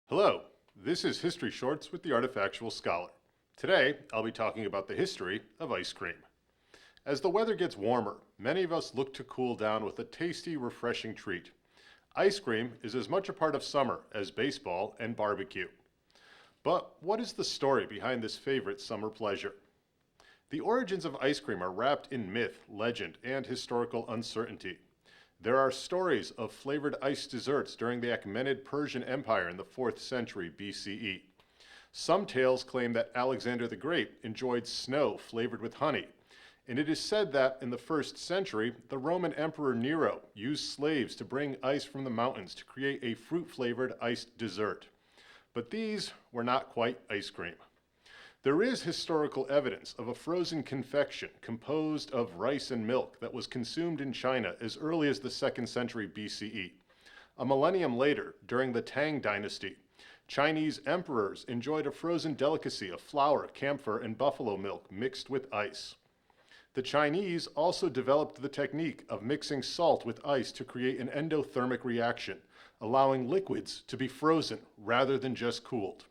Hello, this is History Shorts with the Artifactual Scholar. Today, I'll be talking about the history of ice cream. As the weather gets warmer, many of us look to cool down with a tasty, refreshing treat. Ice cream is as much a part of summer as baseball and barbecue. But what is the story behind this favorite summer pleasure? The origins of ice cream are wrapped in myth, legend, and historical uncertainty. There are stories of flavored ice desserts during the Achaemenid Persian Empire in the 4th century BCE. Some tales claim that Alexander the Great enjoyed snow flavored with honey, and it is said that in the 1st century, the Roman Emperor Nero used slaves to bring ice from the mountains to create a fruit-flavored iced dessert. But these were not quite ice cream. There is historical evidence of a frozen confection composed of rice and milk that was consumed in China as early as the 2nd century BCE. A millennium later, during the Tang dynasty, Chinese emperors enjoyed a frozen delicacy of flour, camphor, and buffalo milk mixed with ice. The Chinese also developed the technique of mixing salt with ice to create an endothermic reaction, allowing liquids to be frozen rather than just cooled.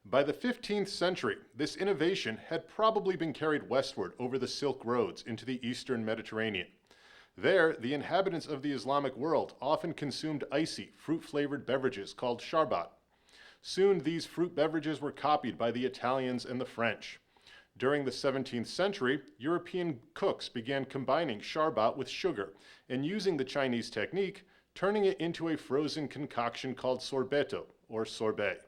By the 15th century, this innovation had probably been carried westward over the Silk Roads into the eastern Mediterranean. There, the inhabitants of the Islamic world often consumed icy, fruit-flavored beverages called sharbat. Soon, these fruit beverages were copied by the Italians and the French. During the 17th century, European cooks began combining sharbat with sugar and using the Chinese technique, turning it into a frozen concoction called sorbetto, or sorbet.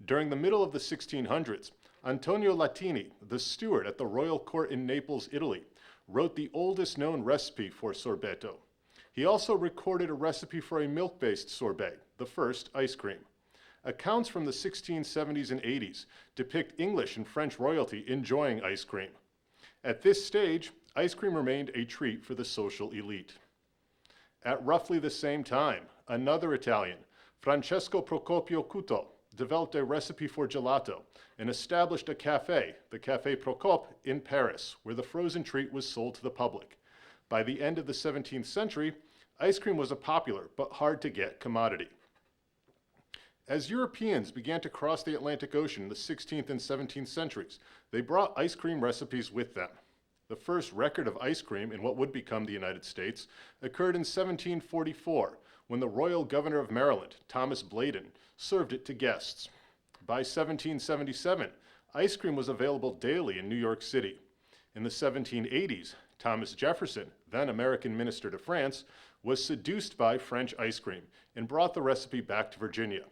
During the middle of the 1600s, Antonio Latini, the steward at the royal court in Naples, Italy, wrote the oldest known recipe for sorbetto. He also recorded a recipe for a milk-based sorbet, the first ice cream. Accounts from the 1670s and 80s depict English and French royalty enjoying ice cream. At this stage, ice cream remained a treat for the social elite. At roughly the same time, another Italian, Francesco Procopio Cuto, developed a recipe for gelato and established a cafe, the Café Procope, in Paris, where the frozen treat was sold to the public. By the end of the 17th century, ice cream was a popular but hard-to-get commodity. As Europeans began to cross the Atlantic Ocean in the 16th and 17th centuries, they brought ice cream recipes with them. The first record of ice cream in what would become the United States occurred in 1744, when the royal governor of Maryland, Thomas Bladen, served it to guests. By 1777, ice cream was available daily in New York City. In the 1780s, Thomas Jefferson, then American minister to France, was seduced by French ice cream and brought the recipe back to Virginia.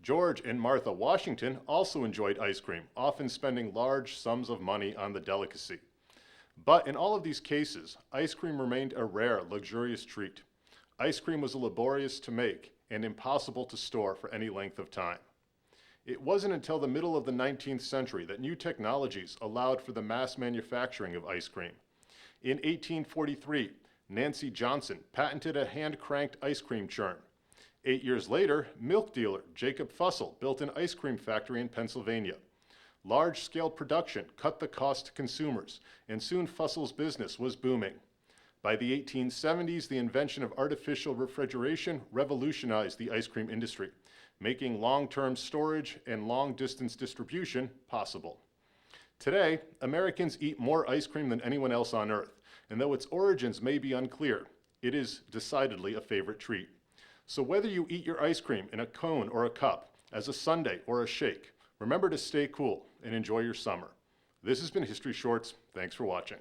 George and Martha Washington also enjoyed ice cream, often spending large sums of money on the delicacy. But in all of these cases, ice cream remained a rare, luxurious treat. Ice cream was laborious to make and impossible to store for any length of time. It wasn't until the middle of the 19th century that new technologies allowed for the mass manufacturing of ice cream. In 1843, Nancy Johnson patented a hand-cranked ice cream churn. 8 years later, milk dealer Jacob Fussell built an ice cream factory in Pennsylvania. Large-scale production cut the cost to consumers, and soon Fussell's business was booming. By the 1870s, the invention of artificial refrigeration revolutionized the ice cream industry, making long-term storage and long-distance distribution possible. Today, Americans eat more ice cream than anyone else on Earth, and though its origins may be unclear, it is decidedly a favorite treat. So whether you eat your ice cream in a cone or a cup, as a sundae or a shake, remember to stay cool and enjoy your summer. This has been History Shorts. Thanks for watching.